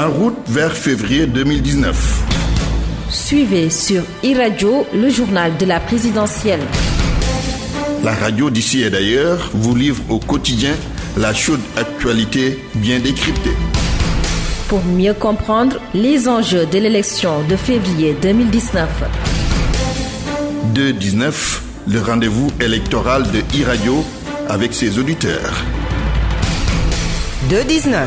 En route vers février 2019. Suivez sur e-Radio le journal de la présidentielle. La radio d'ici et d'ailleurs vous livre au quotidien la chaude actualité bien décryptée. Pour mieux comprendre les enjeux de l'élection de février 2019. 2-19, le rendez-vous électoral de e-Radio avec ses auditeurs. 2-19.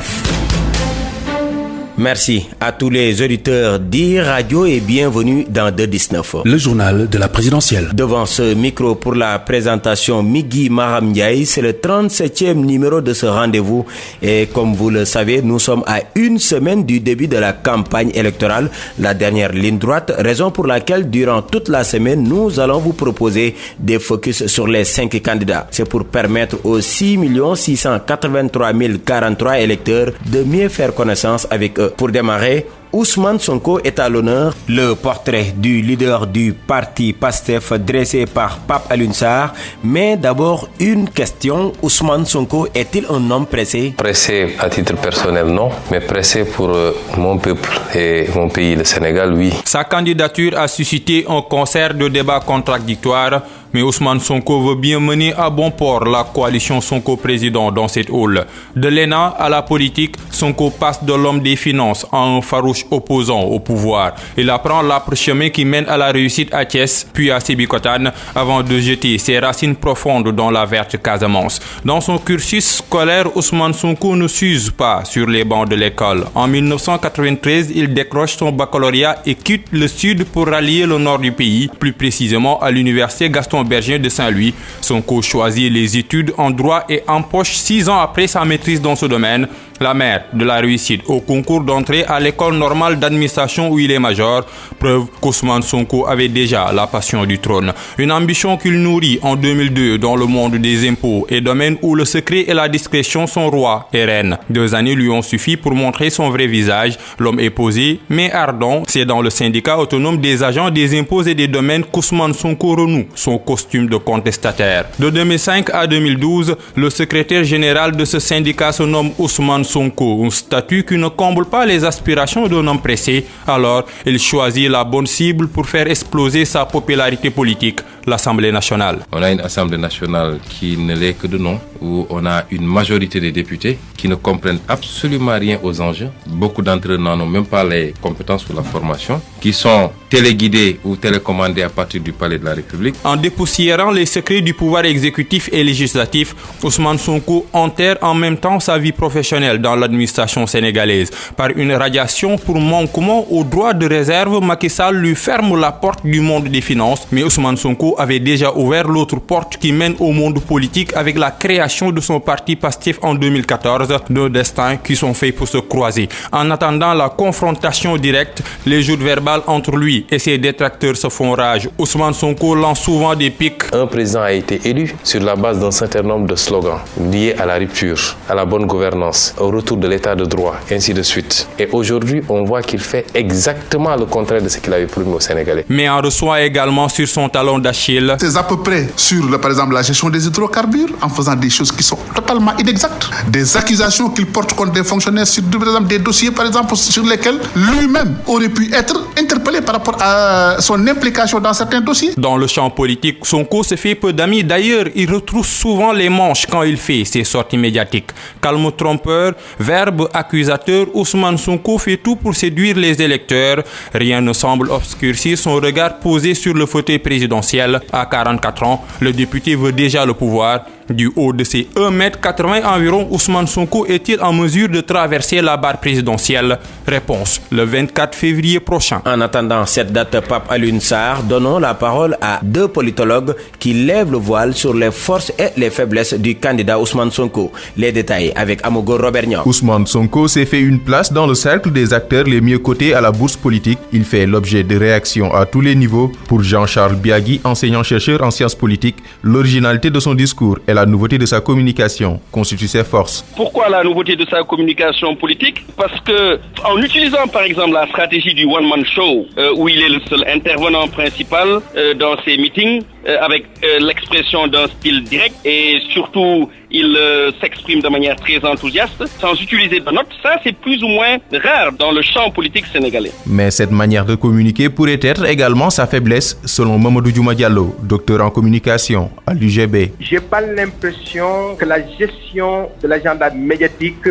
Merci à tous les auditeurs d'e-Radio et bienvenue dans 2-19. Le journal de la présidentielle. Devant ce micro pour la présentation Migui Maram Ndiaye, c'est le 37e numéro de ce rendez-vous et comme vous le savez, nous sommes à une semaine du début de la campagne électorale, la dernière ligne droite, raison pour laquelle durant toute la semaine, nous allons vous proposer des focus sur les 5 candidats. C'est pour permettre aux 6 683 043 électeurs de mieux faire connaissance avec eux. Pour démarrer, Ousmane Sonko est à l'honneur. Le portrait du leader du parti PASTEF dressé par Pape Alioune Sarr. Mais d'abord, une question. Ousmane Sonko est-il un homme pressé? Pressé à titre personnel, non. Mais pressé pour mon peuple et mon pays, le Sénégal, oui. Sa candidature a suscité un concert de débats contradictoires. Mais Ousmane Sonko veut bien mener à bon port la coalition Sonko-président dans cette hall. De l'ENA à la politique, Sonko passe de l'homme des finances à un farouche opposant au pouvoir. Il apprend l'âpre chemin qui mène à la réussite à Thiès, puis à Sébikotane, avant de jeter ses racines profondes dans la verte Casamance. Dans son cursus scolaire, Ousmane Sonko ne s'use pas sur les bancs de l'école. En 1993, il décroche son baccalauréat et quitte le sud pour rallier le nord du pays, plus précisément à l'université Gaston Berger de Saint-Louis. Sonko choisit les études en droit et empoche 6 ans après sa maîtrise dans ce domaine la mère de la réussite au concours d'entrée à l'école normale d'administration où il est major. Preuve qu'Ousmane Sonko avait déjà la passion du trône. Une ambition qu'il nourrit en 2002 dans le monde des impôts et domaine où le secret et la discrétion sont rois et reines. 2 années lui ont suffi pour montrer son vrai visage. L'homme est posé mais ardent. C'est dans le syndicat autonome des agents des impôts et des domaines qu'Ousmane Sonko renoue son costume de contestataire. De 2005 à 2012, le secrétaire général de ce syndicat se nomme Ousmane Sonko, un statut qui ne comble pas les aspirations d'un homme pressé. Alors, il choisit la bonne cible pour faire exploser sa popularité politique, l'Assemblée nationale. On a une Assemblée nationale qui ne l'est que de nom, où on a une majorité des députés qui ne comprennent absolument rien aux enjeux. Beaucoup d'entre eux n'en ont même pas les compétences ou la formation, qui sont téléguidés ou télécommandés à partir du palais de la République. En dépoussiérant les secrets du pouvoir exécutif et législatif, Ousmane Sonko enterre en même temps sa vie professionnelle dans l'administration sénégalaise. Par une radiation pour manquement au droit de réserve, Macky Sall lui ferme la porte du monde des finances. Mais Ousmane Sonko avait déjà ouvert l'autre porte qui mène au monde politique avec la création de son parti PASTEF en 2014, deux destins qui sont faits pour se croiser. En attendant la confrontation directe, les joutes verbales entre lui et ses détracteurs se font rage. Ousmane Sonko lance souvent des pics. Un président a été élu sur la base d'un certain nombre de slogans liés à la rupture, à la bonne gouvernance, au retour de l'état de droit, ainsi de suite. Et aujourd'hui, on voit qu'il fait exactement le contraire de ce qu'il avait promis aux Sénégalais. Mais en reçoit également sur son talon d'Achille. C'est à peu près sur, par exemple, la gestion des hydrocarbures, en faisant des choses qui sont totalement inexactes. Des accusations qu'il porte contre des fonctionnaires sur, par exemple, des dossiers, par exemple, sur lesquels lui-même aurait pu être interpellé par rapport à son implication dans certains dossiers. Dans le champ politique, Sonko se fait peu d'amis. D'ailleurs, il retrousse souvent les manches quand il fait ses sorties médiatiques. Calme trompeur, verbe accusateur, Ousmane Sonko fait tout pour séduire les électeurs. Rien ne semble obscurcir son regard posé sur le fauteuil présidentiel. À 44 ans, le député veut déjà le pouvoir. Du haut de ses 1,80 m environ, Ousmane Sonko est-il en mesure de traverser la barre présidentielle? Réponse, le 24 février prochain. En attendant cette date, Pape Alioune Sarr, donnons la parole à 2 politologues qui lèvent le voile sur les forces et les faiblesses du candidat Ousmane Sonko. Les détails avec Amogo Robert Niang. Ousmane Sonko s'est fait une place dans le cercle des acteurs les mieux cotés à la bourse politique. Il fait l'objet de réactions à tous les niveaux. Pour Jean-Charles Biagui, enseignant-chercheur en sciences politiques, l'originalité de son discours et la nouveauté de sa communication constituent ses forces. Pourquoi la nouveauté de sa communication politique? Parce que, en utilisant par exemple la stratégie du one-man show, où il est le seul intervenant principal dans ses meetings, avec l'expression d'un style direct et surtout il s'exprime de manière très enthousiaste sans utiliser de notes. Ça, c'est plus ou moins rare dans le champ politique sénégalais. Mais cette manière de communiquer pourrait être également sa faiblesse, selon Mamadou Diouma Diallo, docteur en communication à l'UGB. J'ai pas l'impression que la gestion de l'agenda médiatique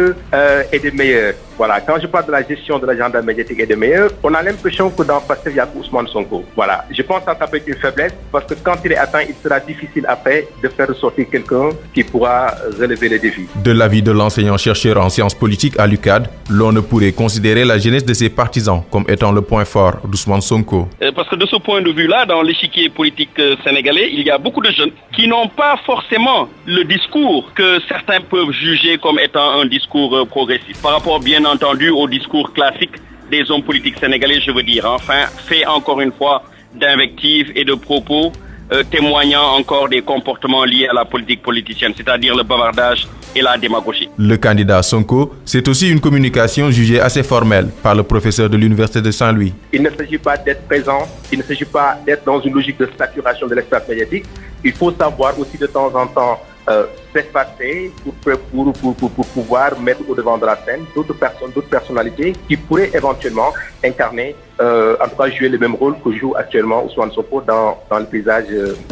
est des meilleures. Voilà, quand je parle de la gestion de l'agenda médiatique et des meilleurs, on a l'impression que dans Pastef, il y a Ousmane Sonko. Voilà, je pense que ça peut être une faiblesse parce que quand il est atteint, il sera difficile après de faire ressortir quelqu'un qui pourra relever les défis. De l'avis de l'enseignant-chercheur en sciences politiques à l'UCAD, l'on ne pourrait considérer la jeunesse de ses partisans comme étant le point fort d'Ousmane Sonko. Parce que de ce point de vue-là, dans l'échiquier politique sénégalais, il y a beaucoup de jeunes qui n'ont pas forcément le discours que certains peuvent juger comme étant un discours progressif. Par rapport, bien entendu, au discours classique des hommes politiques sénégalais, je veux dire, enfin, fait encore une fois d'invectives et de propos témoignant encore des comportements liés à la politique politicienne, c'est-à-dire le bavardage et la démagogie. Le candidat Sonko, c'est aussi une communication jugée assez formelle par le professeur de l'Université de Saint-Louis. Il ne s'agit pas d'être présent, il ne s'agit pas d'être dans une logique de saturation de l'espace médiatique. Il faut savoir aussi de temps en temps s'effacer pour pouvoir mettre au devant de la scène d'autres personnes, d'autres personnalités qui pourraient éventuellement incarner, en tout cas jouer le même rôle que joue actuellement Ousmane Sonko dans le paysage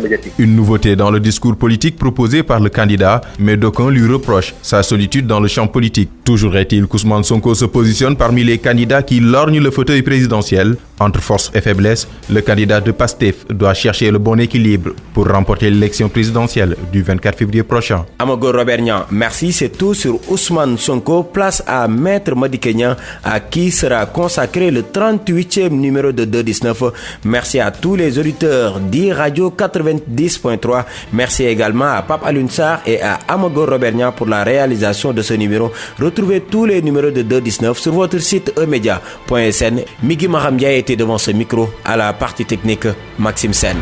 médiatique. Une nouveauté dans le discours politique proposé par le candidat, mais d'aucuns lui reprochent sa solitude dans le champ politique. Toujours est-il qu'Ousmane Sonko se positionne parmi les candidats qui lorgnent le fauteuil présidentiel. Entre force et faiblesse, le candidat de Pastef doit chercher le bon équilibre pour remporter l'élection présidentielle du 24 février prochain. Amagor Robert Niang, merci. C'est tout sur Ousmane Sonko. Place à Maître Madické Niang, à qui sera consacré le 38e numéro de 219. Merci à tous les auditeurs d'I-Radio 90.3. Merci également à Pape Alioune Sarr et à Amagor Robert Niang pour la réalisation de ce numéro. Retrouvez tous les numéros de 219 sur votre site emedia.sn. Migui Maram Ndiaye était devant ce micro, à la partie technique, Maxime Sen.